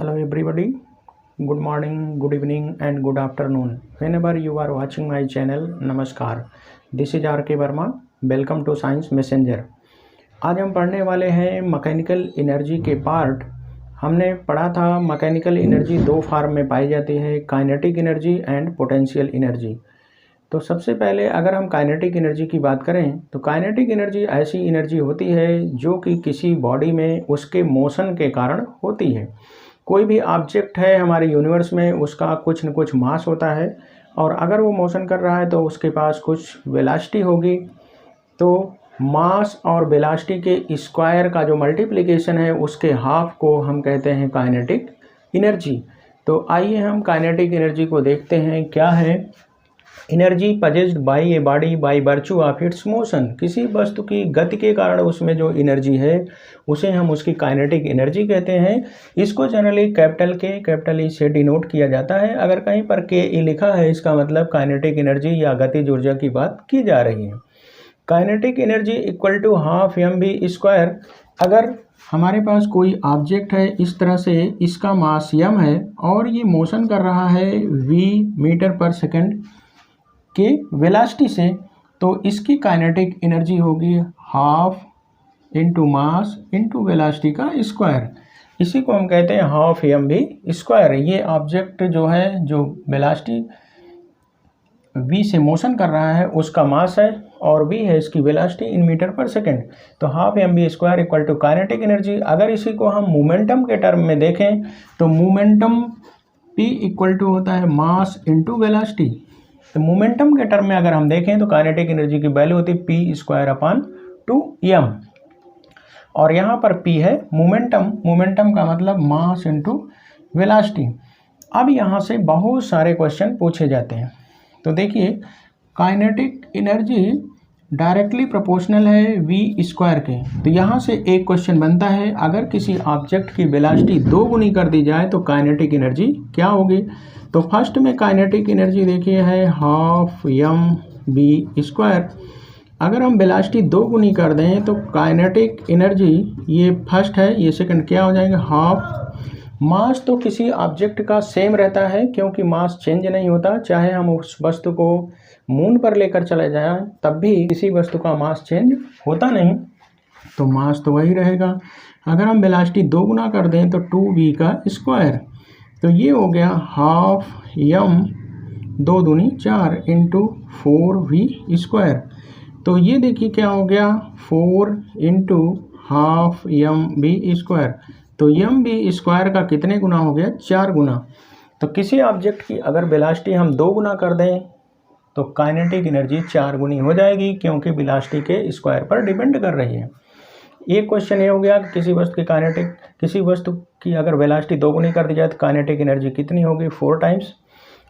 Hello everybody, good morning, good evening and good afternoon. Whenever you are watching my channel, नमस्कार. This is R.K. Verma. Welcome to Science Messenger. आज हम पढ़ने वाले हैं mechanical energy के part. हमने पढ़ा था मैकेनिकल एनर्जी दो फॉर्म में पाई जाती है, kinetic energy and potential energy. तो सबसे पहले अगर हम काइनेटिक एनर्जी की बात करें तो काइनेटिक एनर्जी ऐसी एनर्जी होती है जो कि किसी बॉडी में उसके मोशन के कारण होती है. कोई भी ऑब्जेक्ट है हमारे यूनिवर्स में, उसका कुछ न कुछ मास होता है और अगर वो मोशन कर रहा है तो उसके पास कुछ वेलोसिटी होगी. तो मास और वेलोसिटी के स्क्वायर का जो मल्टीप्लिकेशन है उसके हाफ को हम कहते हैं काइनेटिक एनर्जी. तो आइए हम काइनेटिक एनर्जी को देखते हैं क्या है. Energy possessed by a body by virtue of its motion. किसी वस्तु की गति के कारण उसमें जो एनर्जी है उसे हम उसकी काइनेटिक एनर्जी कहते हैं. इसको जनरली कैपिटल ई से डिनोट किया जाता है. अगर कहीं पर के ई लिखा है इसका मतलब काइनेटिक एनर्जी या गतिज ऊर्जा की बात की जा रही है. Kinetic energy equal to half M we square. अगर हमारे पास कोई ऑब्जेक्ट है इस तरह से, इसका मास m है और ये मोशन कर रहा है v मीटर पर सेकंड के वेलोसिटी से, तो इसकी काइनेटिक एनर्जी होगी half into mass into velocity का स्क्वायर. इसी को हम कहते हैं हाफ एम वी स्क्वायर. ये ऑब्जेक्ट जो है, जो वेलोसिटी v से मोशन कर रहा है उसका मास है और v है इसकी velocity in metre per second. तो half M we square equal to kinetic energy. अगर इसी को हम मोमेंटम के टर्म में देखें तो मोमेंटम p इक्वल टू होता है मास इंटू वेलोसिटी. तो मोमेंटम के टर्म में अगर हम देखें तो काइनेटिक एनर्जी की वैल्यू होती है p स्क्वायर अपॉन 2m और यहाँ पर p है मोमेंटम का मतलब मास इंटू वेलोसिटी. अब यहाँ से बहुत सारे क्वेश्चन पूछे जाते हैं. तो देखिए, काइनेटिक एनर्जी डायरेक्टली प्रोपोर्शनल है v स्क्वायर के. तो यहाँ से एक क्वेश्चन बनता है, अगर किसी ऑब्जेक्ट की वेलोसिटी 2 गुनी कर दी जाए तो काइनेटिक एनर्जी क्या होगी. तो फर्स्ट में काइनेटिक एनर्जी देखिए है हाफ एम वी स्क्वायर. अगर हम वेलोसिटी 2 गुनी कर दें तो काइनेटिक एनर्जी, ये फर्स्ट है, ये सेकंड क्या हो जाएगा हाफ. मास तो किसी ऑब्जेक्ट का सेम रहता है क्योंकि मास चेंज नहीं होता. चाहे हम उस वस्तु को मून पर लेकर चले जाएं तब भी किसी वस्तु का मास चेंज होता नहीं, तो मास तो वही रहेगा. अगर हम वेलोसिटी 2 गुना कर दें तो 2v का स्क्वायर. तो ये हो गया हाफ एम 2 दूनी 4 इंटू 4v स्क्वायर. तो ये देखिए क्या हो गया 4 into half M we square. तो एम वी स्क्वायर का कितने गुना हो गया 4 गुना. तो किसी ऑब्जेक्ट की अगर वेलोसिटी हम 2 गुना कर दें तो काइनेटिक एनर्जी 4 गुनी हो जाएगी क्योंकि वेलोसिटी के स्क्वायर पर डिपेंड कर रही है. एक क्वेश्चन ये हो गया कि किसी वस्तु की अगर वेलोसिटी 2 गुनी कर दी जाए तो काइनेटिक एनर्जी कितनी होगी 4 टाइम्स.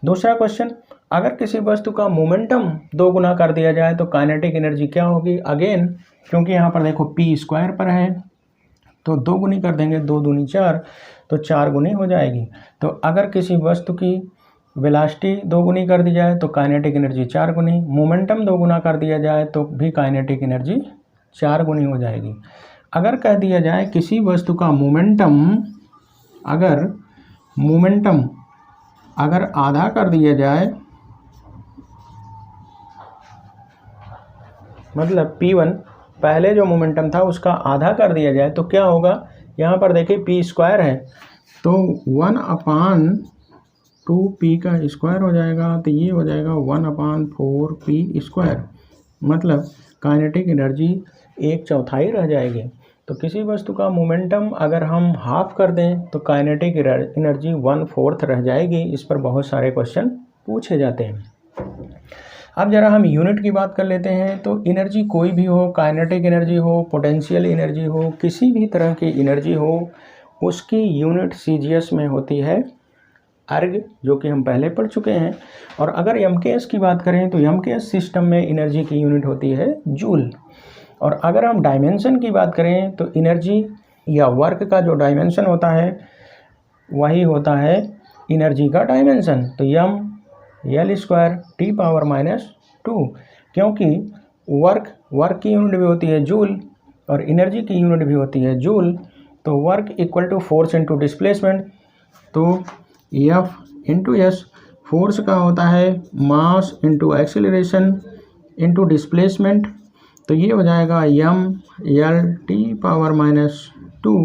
दूसरा क्वेश्चन, अगर किसी वस्तु का मोमेंटम 2 गुना कर दिया जाए तो काइनेटिक एनर्जी क्या होगी. अगेन क्योंकि यहाँ पर देखो p स्क्वायर पर है तो 2 गुनी कर देंगे, 2 दूनी 4 तो 4 गुनी हो जाएगी. तो अगर किसी वस्तु की वेलोसिटी 2 गुनी कर दी जाए तो काइनेटिक एनर्जी 4 गुनी. मोमेंटम 2 गुना कर दिया जाए तो भी काइनेटिक एनर्जी 4 गुनी हो जाएगी. अगर कह दिया जाए किसी वस्तु का मोमेंटम अगर आधा कर दिया जाए, मतलब p1 पहले जो मोमेंटम था उसका आधा कर दिया जाए तो क्या होगा. यहाँ पर देखिए p स्क्वायर है तो 1/2p का स्क्वायर हो जाएगा. तो ये हो जाएगा 1/4p स्क्वायर. मतलब काइनेटिक एनर्जी 1/4 रह जाएगी. तो किसी वस्तु का मोमेंटम अगर हम हाफ कर दें तो काइनेटिक एनर्जी 1/4 रह जाएगी. इस पर बहुत सारे क्वेश्चन पूछे जाते हैं. अब जरा हम यूनिट की बात कर लेते हैं. तो एनर्जी कोई भी हो, काइनेटिक एनर्जी हो, पोटेंशियल एनर्जी हो, किसी भी तरह की एनर्जी हो, उसकी यूनिट सीजीएस में होती है अर्ग, जो कि हम पहले पढ़ चुके हैं. और अगर एमकेएस की बात करें तो एमकेएस सिस्टम में एनर्जी की यूनिट होती है जूल. और अगर हम डायमेंशन की बात करें तो एनर्जी या वर्क का जो डायमेंशन होता है वही होता है एनर्जी का डायमेंशन. तो M L square T power -2, क्योंकि वर्क की यूनिट भी होती है जूल और एनर्जी की यूनिट भी होती है जूल. तो work equal to force into displacement. तो F इंटू एस, फोर्स का होता है mass into acceleration into displacement, तो ये हो जाएगा m l t power -2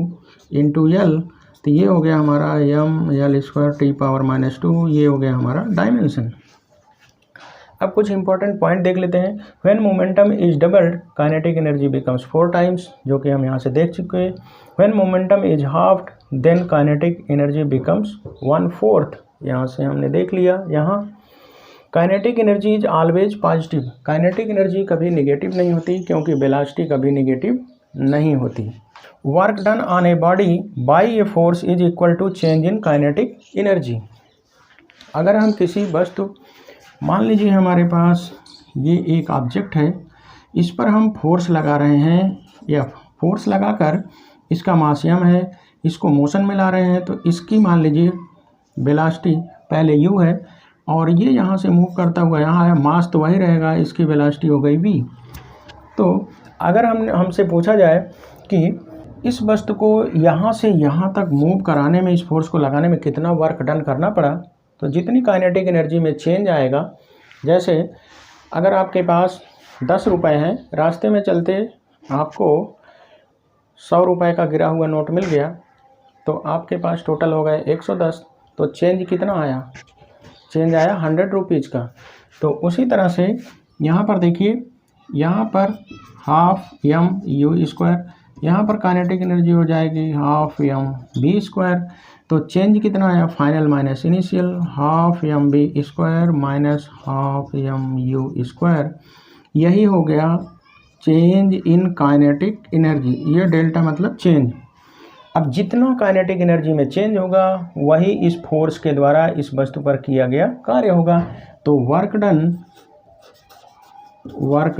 into L, तो ये हो गया हमारा m l square t power -2, ये हो गया हमारा डायमेंशन। अब कुछ इंपॉर्टेंट पॉइंट देख लेते हैं। When momentum is doubled kinetic energy becomes 4 times, जो कि हम यहाँ से देख चुके हैं। When momentum is halved then kinetic energy becomes 1/4, यहाँ से हमने देख लिया। यहाँ kinetic energy is always positive, kinetic energy कभी निगेटिव नहीं होती क्योंकि वेलोसिटी कभी निगेटिव नहीं होती। Work done on a body by a force is equal to change in kinetic energy. अगर हम किसी वस्तु, मान लीजिए हमारे पास ये एक ऑब्जेक्ट है, इस पर हम फोर्स लगा रहे हैं F, फोर्स लगाकर इसका मास m है, इसको मोशन में ला रहे हैं, तो इसकी मान लीजिए वेलोसिटी पहले u है और ये यहाँ से मूव करता हुआ यहाँ है, मास तो वही रहेगा, इसकी वेलोसिटी हो गई v। तो अगर हमसे पूछा जाए कि इस वस्तु को यहाँ से यहाँ तक मूव कराने में, इस फोर्स को लगाने में कितना वर्क डन करना पड़ा, तो जितनी काइनेटिक एनर्जी में चेंज आएगा, जैसे अगर आपके पास 10 रुपये हैं, रास्ते में चलते आपको 100 रुपये का गिरा हुआ नोट मिल गया, तो आपके पास टोटल हो गए 110, तो चेंज कितना आया, चेंज आया 100 रुपीज़ का। तो उसी तरह से यहाँ पर देखिए, यहाँ पर हाफ m u स्क्वायर, यहाँ पर काइनेटिक एनर्जी हो जाएगी हाफ m v स्क्वायर, तो चेंज कितना आया, final minus initial, half m v square minus half m u square, यही हो गया चेंज इन काइनेटिक एनर्जी। ये डेल्टा मतलब चेंज। अब जितना काइनेटिक एनर्जी में चेंज होगा वही इस फोर्स के द्वारा इस वस्तु पर किया गया कार्य होगा। तो work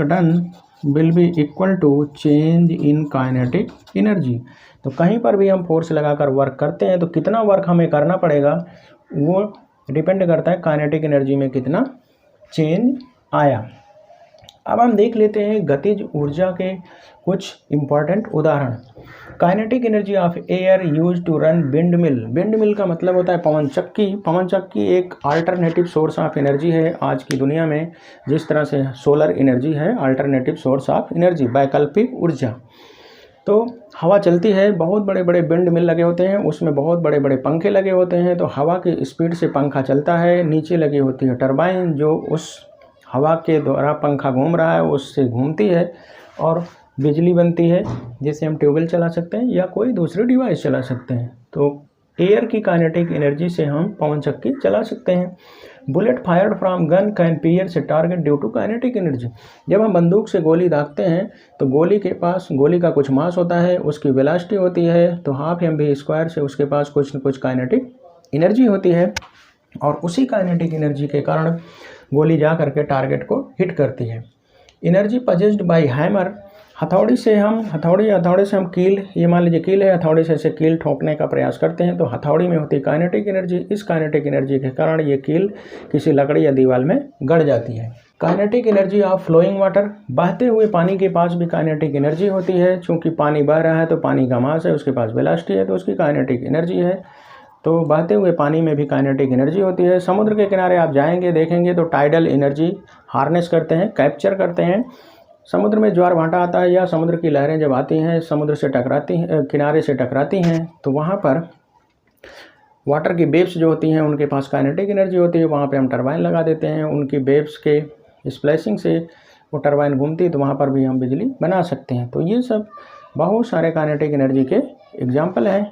done will be equal to change in kinetic energy. तो कहीं पर भी हम फोर्स लगाकर वर्क करते हैं तो कितना वर्क हमें करना पड़ेगा, वो डिपेंड करता है काइनेटिक एनर्जी में कितना चेंज आया। अब हम देख लेते हैं गतिज ऊर्जा के कुछ इम्पॉर्टेंट उदाहरण। Kinetic energy of air use to run wind mill. Wind mill का मतलब होता है पवन चक्की। पवन चक्की एक अल्टरनेटिव सोर्स ऑफ एनर्जी है आज की दुनिया में, जिस तरह से सोलर एनर्जी है अल्टरनेटिव सोर्स ऑफ एनर्जी, वैकल्पिक ऊर्जा। तो हवा चलती है, बहुत बड़े बड़े विंड मिल लगे होते हैं, उसमें बहुत बड़े बड़े पंखे लगे होते हैं, तो हवा की स्पीड से पंखा चलता है। नीचे लगी होती है टरबाइन, जो उस हवा के द्वारा पंखा घूम रहा है उससे घूमती है और बिजली बनती है, जिसे हम ट्यूबवेल चला सकते हैं या कोई दूसरी डिवाइस चला सकते हैं। तो एयर की काइनेटिक एनर्जी से हम पवन चक्की चला सकते हैं। Bullet fired from gun can pierce a target due to kinetic energy. जब हम बंदूक से गोली दागते हैं तो गोली का कुछ मास होता है, उसकी वेलोसिटी होती है, तो हाफ m v स्क्वायर से उसके पास कुछ न कुछ काइनेटिक एनर्जी होती है, और उसी काइनेटिक एनर्जी के कारण गोली जा करके टारगेट को हिट करती है। Energy possessed bye hammer. हथौड़ी से हम कील, ये मान लीजिए कील है, हथौड़ी से इसे कील ठोकने का प्रयास करते हैं, तो हथौड़ी में होती काइनेटिक एनर्जी। इस काइनेटिक एनर्जी के कारण ये कील किसी लकड़ी या दीवार में गड़ जाती है। Kinetic energy of flowing water. बहते हुए पानी के पास भी काइनेटिक एनर्जी होती है। चूँकि पानी बह रहा है तो पानी का मास है, उसके पास वेलोसिटी है, तो उसकी काइनेटिक एनर्जी है। तो बहते हुए पानी में भी काइनेटिक एनर्जी होती है। समुद्र के किनारे आप जाएंगे देखेंगे तो टाइडल एनर्जी हार्नेस करते हैं, कैप्चर करते हैं। समुद्र में ज्वार भाटा आता है या समुद्र की लहरें जब आती हैं, समुद्र से टकराती हैं, किनारे से टकराती हैं, तो वहाँ पर वाटर की वेव्स जो होती हैं उनके पास काइनेटिक एनर्जी होती है। वहाँ पे हम टरबाइन लगा देते हैं, उनकी वेव्स के स्प्लैशिंग से वो टरबाइन घूमती है, तो वहाँ पर भी हम बिजली बना सकते हैं। तो ये सब बहुत सारे काइनेटिक एनर्जी के एग्जाम्पल हैं।